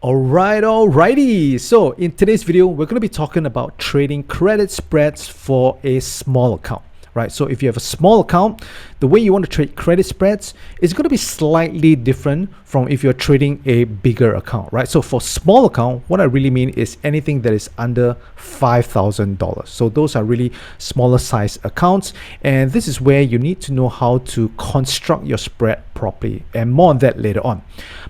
Alrighty. So in today's video, we're going to be talking about trading credit spreads for a small account, right? So if you have a small account, the way you want to trade credit spreads is going to be slightly different from if you're trading a bigger account, right? So for small account, what I really mean is anything that is under $5,000. So those are really smaller size accounts. And this is where you need to know how to construct your spread properly, and more on that later on.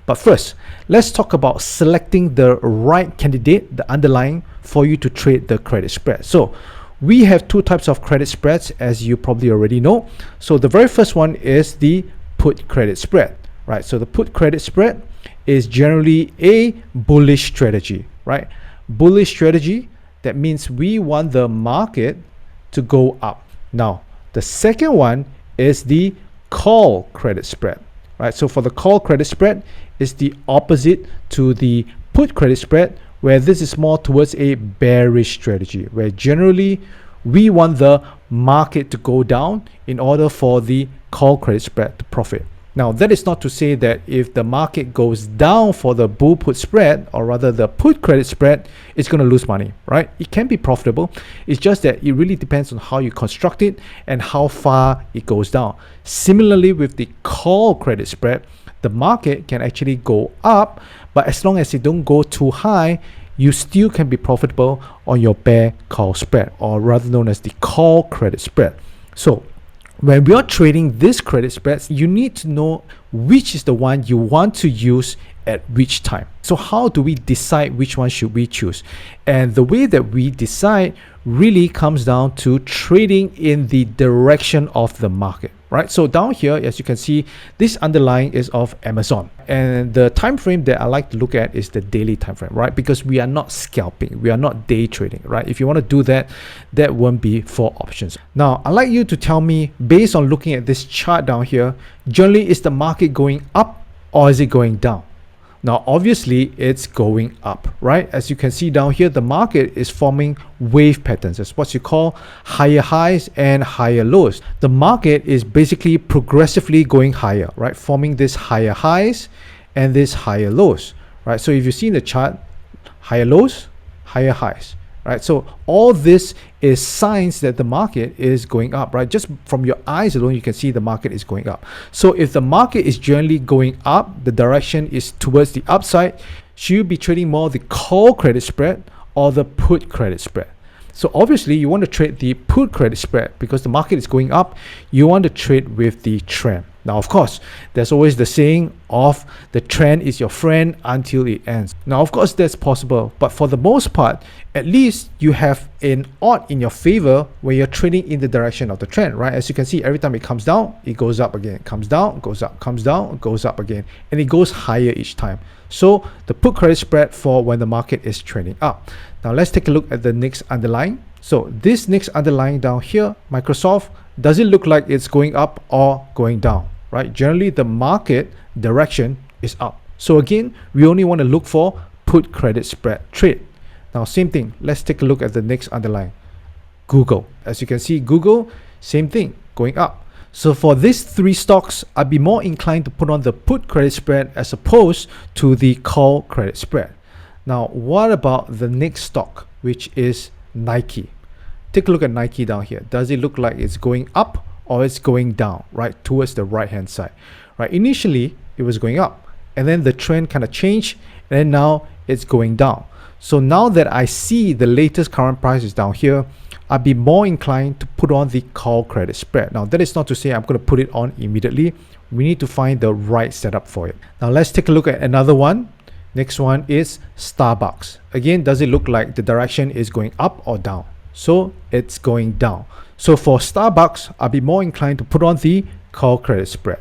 But first, let's talk about selecting the right candidate, the underlying, for you to trade the credit spread. So we have two types of credit spreads, as you probably already know. So the very first one is the put credit spread, right? So the put credit spread is generally a bullish strategy, right? Bullish strategy, that means we want the market to go up. Now, the second one is the call credit spread, right? So for the call credit spread is the opposite to the put credit spread, where this is more towards a bearish strategy, where generally we want the market to go down in order for the call credit spread to profit. Now, that is not to say that if the market goes down for the bull put spread, or rather the put credit spread, it's going to lose money, right? It can be profitable. It's just that it really depends on how you construct it and how far it goes down. Similarly, with the call credit spread, the market can actually go up, but as long as it don't go too high, you still can be profitable on your bear call spread, or rather known as the call credit spread. So when we are trading these credit spreads, you need to know which is the one you want to use at which time. So how do we decide which one should we choose? And the way that we decide really comes down to trading in the direction of the market, right? So down here, as you can see, this underlying is of Amazon, and the time frame that I like to look at is the daily time frame, right? Because we are not scalping, we are not day trading, right? If you want to do that, that won't be for options. Now, I'd like you to tell me, based on looking at this chart down here, generally is the market going up or is it going down? Now, obviously, it's going up, right? As you can see down here, the market is forming wave patterns. That's what you call higher highs and higher lows. The market is basically progressively going higher, right? Forming these higher highs and these higher lows, right? So if you see in the chart, higher lows, higher highs, right? So all this is signs that the market is going up, right? Just from your eyes alone, you can see the market is going up. So if the market is generally going up, the direction is towards the upside, should you be trading more the call credit spread or the put credit spread? So obviously you want to trade the put credit spread because the market is going up. You want to trade with the trend. Now, of course, there's always the saying of the trend is your friend until it ends. Now, of course, that's possible, but for the most part, at least you have an odd in your favor when you're trading in the direction of the trend, right? As you can see, every time it comes down, it goes up again, comes down, goes up, comes down, goes up again, and it goes higher each time. So the put credit spread for when the market is trending up. Now, let's take a look at the next underlying. So this next underlying down here, Microsoft, does it look like it's going up or going down? Right? Generally, the market direction is up. So again, we only want to look for put credit spread trade. Now, same thing. Let's take a look at the next underlying. Google. As you can see, Google, same thing, going up. So for these three stocks, I'd be more inclined to put on the put credit spread as opposed to the call credit spread. Now, what about the next stock, which is Nike? Take a look at Nike down here. Does it look like it's going up or it's going down, right, towards the right hand side, right? Initially it was going up, and then the trend kind of changed, and then now it's going down. So now that I see the latest current prices down here, I'd be more inclined to put on the call credit spread. Now, that is not to say I'm going to put it on immediately. We need to find the right setup for it. Now let's take a look at another one. Next one is Starbucks. Again, does it look like the direction is going up or down? So it's going down. So for Starbucks, I'll be more inclined to put on the call credit spread.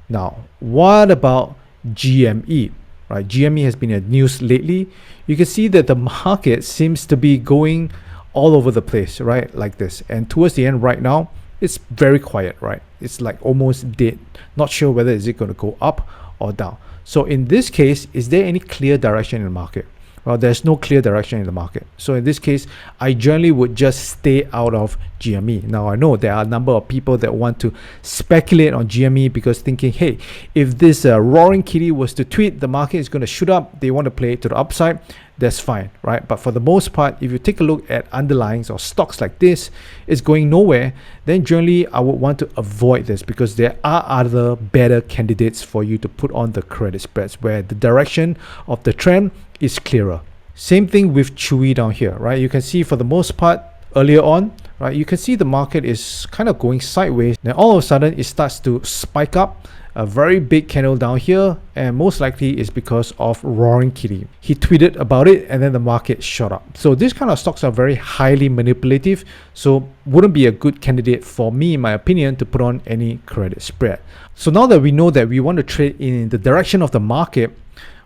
Now, what about GME? Right, GME has been in the news lately. You can see that the market seems to be going all over the place, right, like this. And towards the end right now, it's very quiet, right? It's like almost dead. Not sure whether is it going to go up or down. So in this case, is there any clear direction in the market? Well, there's no clear direction in the market. So in this case, I generally would just stay out of GME. Now I know there are a number of people that want to speculate on GME because thinking, hey, if this roaring kitty was to tweet, the market is going to shoot up. They want to play it to the upside. That's fine, right? But for the most part, if you take a look at underlyings or stocks like this, it's going nowhere, then generally I would want to avoid this because there are other better candidates for you to put on the credit spreads where the direction of the trend is clearer. Same thing with Chewy down here, right? You can see for the most part earlier on, right? You can see the market is kind of going sideways. Then all of a sudden it starts to spike up. A very big candle down here, and most likely is because of roaring kitty. He tweeted about it and then the market shot up. So these kind of stocks are very highly manipulative, so wouldn't be a good candidate for me, in my opinion, to put on any credit spread. So now that we know that we want to trade in the direction of the market,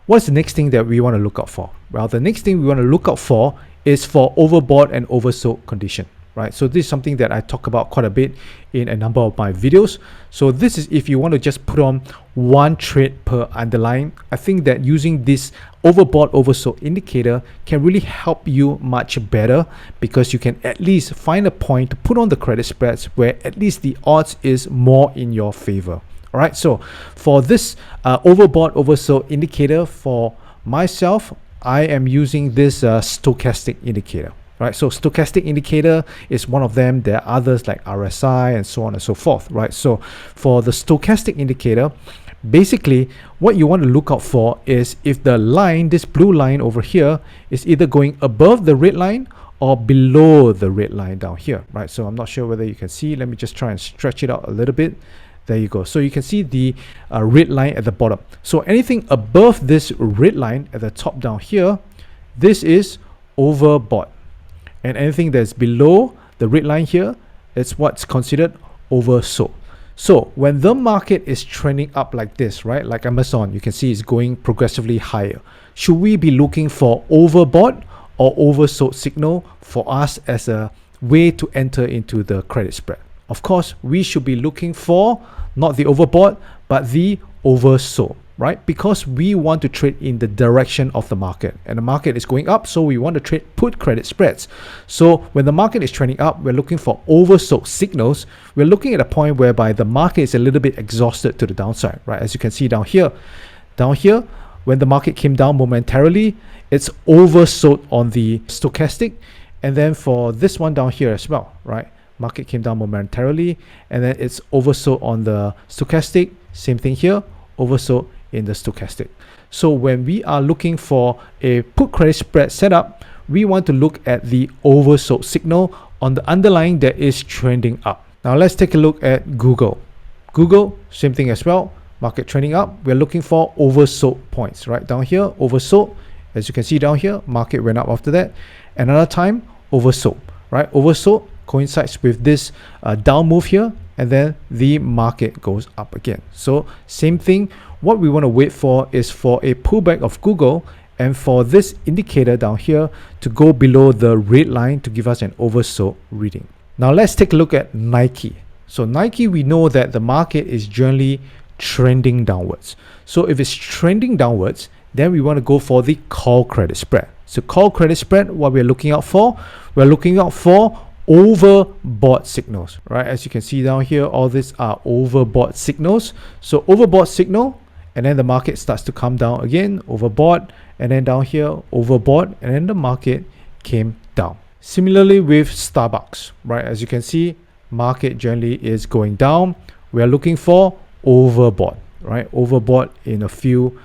what's the next thing that we want to look out for? Well, the next thing we want to look out for is for overbought and oversold condition. Right, so this is something that I talk about quite a bit in a number of my videos. So this is if you want to just put on one trade per underlying. I think that using this overbought oversold indicator can really help you much better because you can at least find a point to put on the credit spreads where at least the odds is more in your favor. All right, so for this overbought oversold indicator for myself, I am using this stochastic indicator. Right, so stochastic indicator is one of them. There are others like RSI and so on and so forth. Right, so for the stochastic indicator, basically what you want to look out for is if the line, this blue line over here, is either going above the red line or below the red line down here. Right, so I'm not sure whether you can see. Let me just try and stretch it out a little bit. There you go. So you can see the red line at the bottom. So anything above this red line at the top down here, this is overbought. And anything that's below the red line here, it's what's considered oversold. So when the market is trending up like this, right, like Amazon, you can see it's going progressively higher. Should we be looking for overbought or oversold signal for us as a way to enter into the credit spread? Of course, we should be looking for not the overbought, but the oversold. Right, because we want to trade in the direction of the market and the market is going up, so we want to trade put credit spreads. So when the market is trending up, we're looking for oversold signals. We're looking at a point whereby the market is a little bit exhausted to the downside, right? As you can see down here, when the market came down momentarily, it's oversold on the stochastic, and then for this one down here as well, right? Market came down momentarily and then it's oversold on the stochastic. Same thing here, oversold in the stochastic. So when we are looking for a put credit spread setup, we want to look at the oversold signal on the underlying that is trending up. Now let's take a look at Google. Google, same thing as well. Market trending up. We're looking for oversold points, right? Down here, oversold. As you can see down here, market went up after that. Another time, oversold, right? Oversold coincides with this down move here, and then the market goes up again. So same thing. What we want to wait for is for a pullback of Google and for this indicator down here to go below the red line to give us an oversold reading. Now let's take a look at Nike. So Nike, we know that the market is generally trending downwards. So if it's trending downwards, then we want to go for the call credit spread. So call credit spread, what we're looking out for, we're looking out for overbought signals, right? As you can see down here, all these are overbought signals. So overbought signal, and then the market starts to come down again, overbought, and then down here, overbought, and then the market came down. Similarly with Starbucks, right? As you can see, market generally is going down. We are looking for overbought, right? Overbought in a few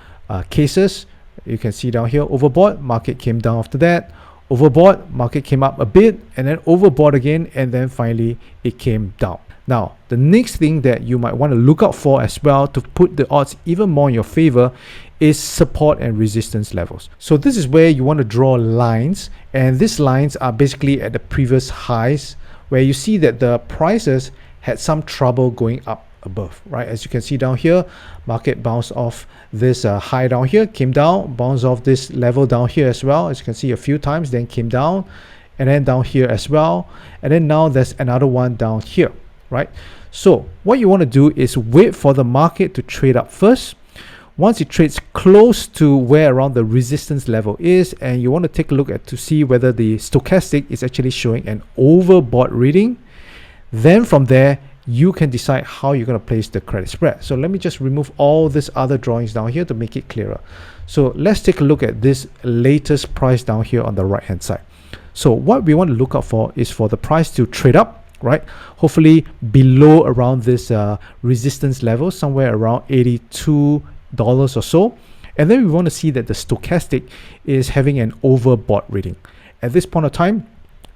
cases. You can see down here, overbought, market came down after that. Overbought, market came up a bit, and then overbought again, and then finally it came down. Now, the next thing that you might want to look out for as well to put the odds even more in your favor is support and resistance levels. So this is where you want to draw lines, and these lines are basically at the previous highs where you see that the prices had some trouble going up above, right? As you can see down here, market bounced off this high down here, came down, bounced off this level down here as well, as you can see a few times, then came down, and then down here as well, and then now there's another one down here, right? So what you want to do is wait for the market to trade up first. Once it trades close to where around the resistance level is, and you want to take a look at to see whether the stochastic is actually showing an overbought reading, Then from there, you can decide how you're going to place the credit spread. So let me just remove all these other drawings down here to make it clearer. So let's take a look at this latest price down here on the right hand side. So what we want to look out for is for the price to trade up, right? Hopefully below around this resistance level, somewhere around $82 or so. And then we want to see that the stochastic is having an overbought reading. At this point of time,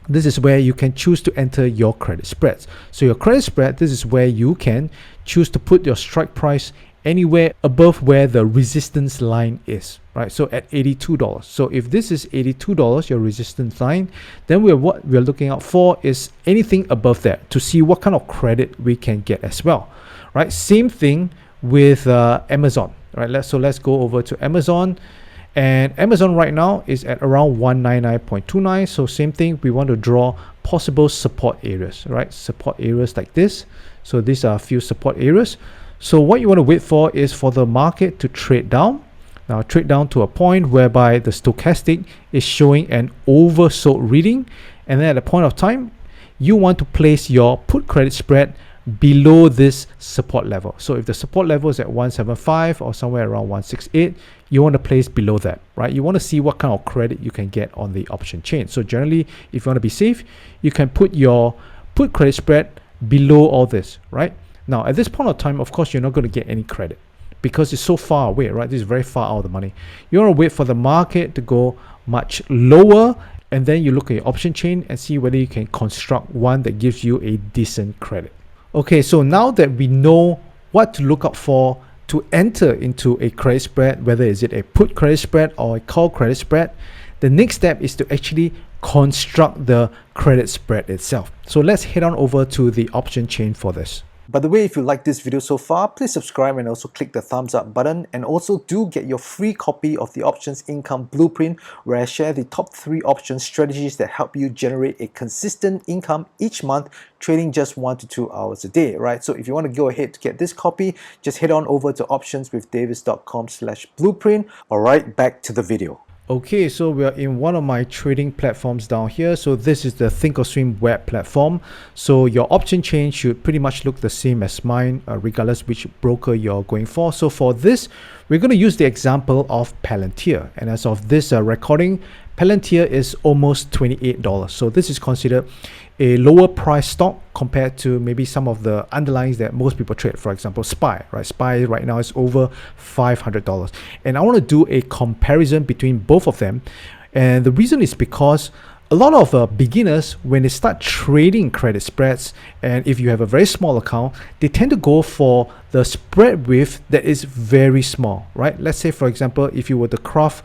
this is where you can choose to enter your credit spreads. So your credit spread, this is where you can choose to put your strike price anywhere above where the resistance line is, right? So at $82. So if this is $82, your resistance line, then what we're looking out for is anything above that to see what kind of credit we can get as well, right? Same thing with Amazon, right? Let's go over to Amazon. And Amazon right now is at around 199.29. So same thing, we want to draw possible support areas, right? Support areas like this. So these are a few support areas. So what you want to wait for is for the market to trade down. Now trade down to a point whereby the stochastic is showing an oversold reading. And then at a point of time, you want to place your put credit spread below this support level. So if the support level is at 175 or somewhere around 168, you want to place below that, right? You want to see what kind of credit you can get on the option chain. So generally, if you want to be safe, you can put your put credit spread below all this, right? Now at this point of time, of course, you're not going to get any credit because it's so far away, right? This is very far out of the money. You want to wait for the market to go much lower, and then you look at your option chain and see whether you can construct one that gives you a decent credit. Okay, so now that we know what to look out for to enter into a credit spread, whether is it a put credit spread or a call credit spread, the next step is to actually construct the credit spread itself. So let's head on over to the option chain for this. By the way, if you like this video so far, please subscribe and also click the thumbs up button, and also do get your free copy of the Options Income Blueprint, where I share the top 3 option strategies that help you generate a consistent income each month, trading just 1 to 2 hours a day, right? So if you want to go ahead to get this copy, just head on over to optionswithdavis.com/blueprint. All right, back to the video. Okay, so we are in one of my trading platforms down here. So this is the Thinkorswim web platform. So your option chain should pretty much look the same as mine, regardless which broker you're going for. So for this, we're going to use the example of Palantir. And as of this recording, Palantir is almost $28. So this is considered a lower price stock compared to maybe some of the underlyings that most people trade. For example, SPY, right? SPY right now is over $500. And I want to do a comparison between both of them. And the reason is because a lot of beginners, when they start trading credit spreads, and if you have a very small account, they tend to go for the spread width that is very small, right? Let's say, for example, if you were to craft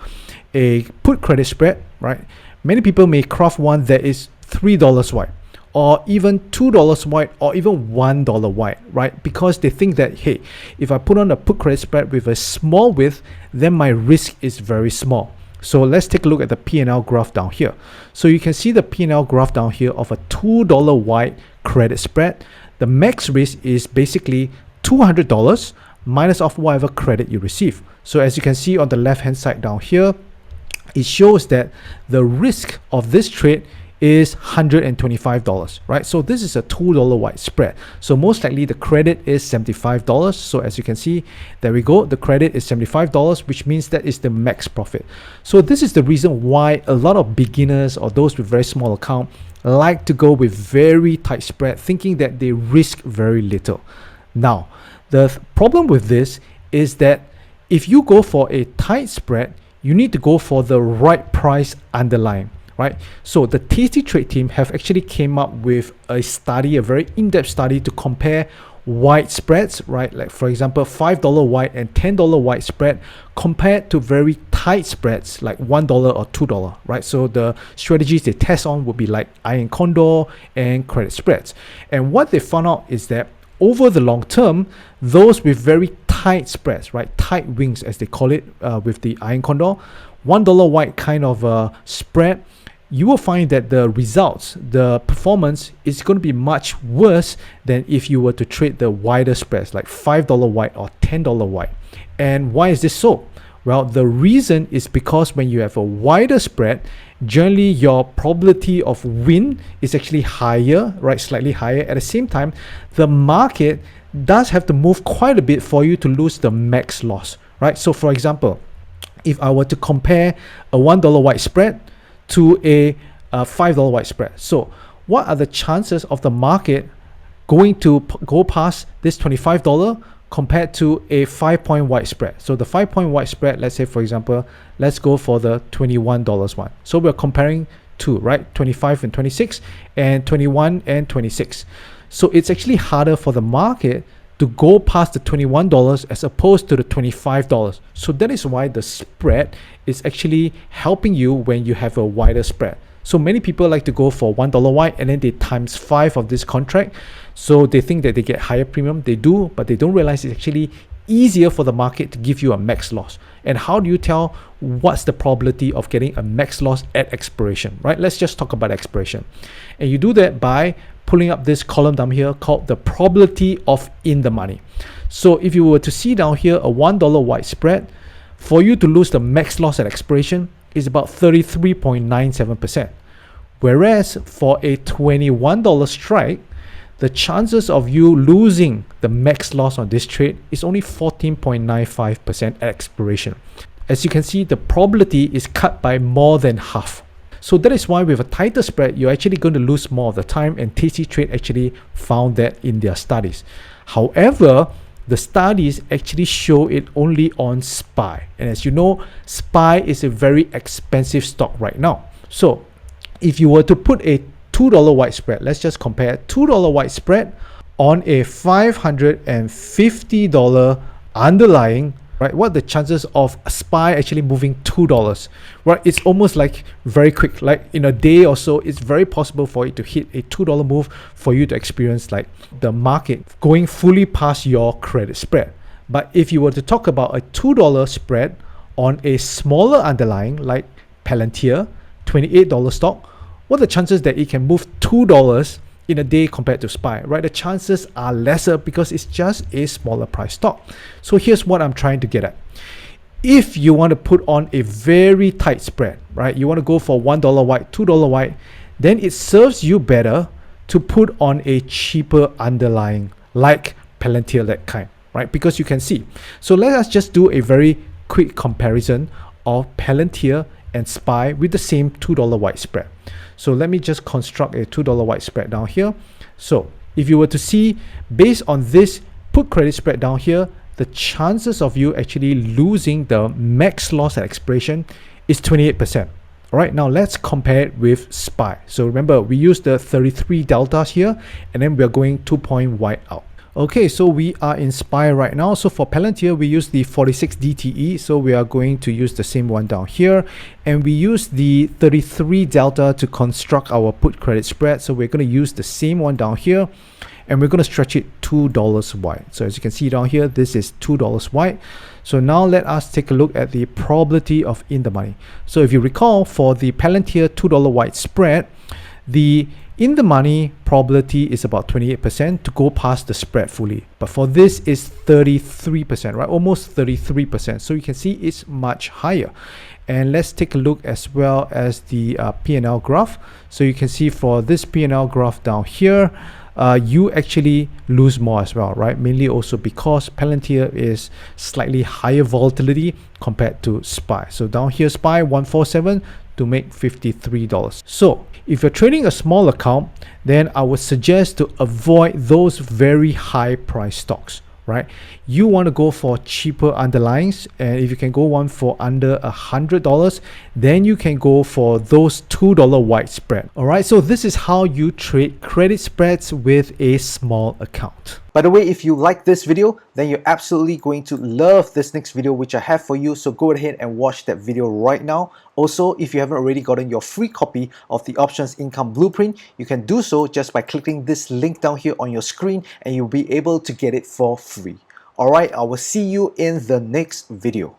a put credit spread, right? Many people may craft one that is $3 wide, or even $2 wide, or even $1 wide, right? Because they think that, hey, if I put on a put credit spread with a small width, then my risk is very small. So let's take a look at the P&L graph down here. So you can see the P&L graph down here of a $2 wide credit spread. The max risk is basically $200 minus of whatever credit you receive. So as you can see on the left hand side down here, it shows that the risk of this trade is $125, right? So this is a $2 wide spread. So most likely the credit is $75. So as you can see, there we go. The credit is $75, which means that is the max profit. So this is the reason why a lot of beginners or those with very small account like to go with very tight spread, thinking that they risk very little. Now, the problem with this is that if you go for a tight spread, you need to go for the right price underlying, right? So the Tasty Trade team have actually came up with a study, a very in-depth study to compare wide spreads, right? Like for example, $5 wide and $10 wide spread compared to very tight spreads like $1 or $2, right? So the strategies they test on would be like iron condor and credit spreads. And what they found out is that over the long term, those with very tight spreads, right, tight wings as they call it, with the iron condor, $1 wide kind of spread, you will find that the results, the performance is going to be much worse than if you were to trade the wider spreads like $5 wide or $10 wide. And why is this so? Well, the reason is because when you have a wider spread, generally your probability of win is actually higher, right? Slightly higher. At the same time, the market does have to move quite a bit for you to lose the max loss, right? So for example, if I were to compare a $1 wide spread to a $5 wide spread, so what are the chances of the market going to go past this $25 compared to a 5-point wide spread? So the 5-point wide spread, let's say for example, let's go for the $21 one. So we're comparing two, right? 25 and 26 and 21 and 26. So it's actually harder for the market to go past the $21 as opposed to the $25. So that is why the spread is actually helping you when you have a wider spread. So many people like to go for $1 wide and then they times 5 of this contract. So they think that they get higher premium. They do, but they don't realize it's actually easier for the market to give you a max loss. And how do you tell what's the probability of getting a max loss at expiration, right? Let's just talk about expiration. And you do that by pulling up this column down here called the probability of in the money. So if you were to see down here a $1 wide spread, for you to lose the max loss at expiration is about 33.97%. Whereas for a $21 strike, the chances of you losing the max loss on this trade is only 14.95% at expiration. As you can see, the probability is cut by more than half. So that is why with a tighter spread, you're actually going to lose more of the time, and Tasty Trade actually found that in their studies. However, the studies actually show it only on SPY. And as you know, SPY is a very expensive stock right now. So if you were to put a $2 wide spread, let's just compare $2 wide spread on a $550 underlying, right? What are the chances of SPY actually moving $2? Right, it's almost like very quick, like in a day or so, it's very possible for it to hit a $2 move for you to experience like the market going fully past your credit spread. But if you were to talk about a $2 spread on a smaller underlying like Palantir, $28 stock, what are the chances that it can move $2 in a day compared to SPY, right? The chances are lesser because it's just a smaller price stock. So here's what I'm trying to get at. If you want to put on a very tight spread, right? You want to go for $1 wide, $2 wide, then it serves you better to put on a cheaper underlying like Palantir, that kind, right? Because you can see. So let us just do a very quick comparison of Palantir and SPY with the same $2 wide spread. So let me just construct a $2 wide spread down here. So if you were to see based on this put credit spread down here, the chances of you actually losing the max loss at expiration is 28%. All right, now let's compare it with SPY. So remember, we use the 33 deltas here, and then we're going 2-point wide out. Okay, so we are in SPY right now. So for Palantir, we use the 46 DTE. So we are going to use the same one down here. And we use the 33 delta to construct our put credit spread. So we're going to use the same one down here. And we're going to stretch it $2 wide. So as you can see down here, this is $2 wide. So now let us take a look at the probability of in the money. So if you recall, for the Palantir $2 wide spread, the in the money probability is about 28% to go past the spread fully. But for this is 33%, right? Almost 33%. So you can see it's much higher. And let's take a look as well as the P&L graph. So you can see for this P&L graph down here, you actually lose more as well, right? Mainly also because Palantir is slightly higher volatility compared to SPY. So down here, SPY 147 to make $53. So if you're trading a small account, then I would suggest to avoid those very high price stocks, right? You want to go for cheaper underlyings, and if you can go one for under $100, then you can go for those $2 wide spread. All right, so this is how you trade credit spreads with a small account. By the way, if you like this video, then you're absolutely going to love this next video which I have for you. So go ahead and watch that video right now. Also, if you haven't already gotten your free copy of the Options Income Blueprint, you can do so just by clicking this link down here on your screen, and you'll be able to get it for free. All right, I will see you in the next video.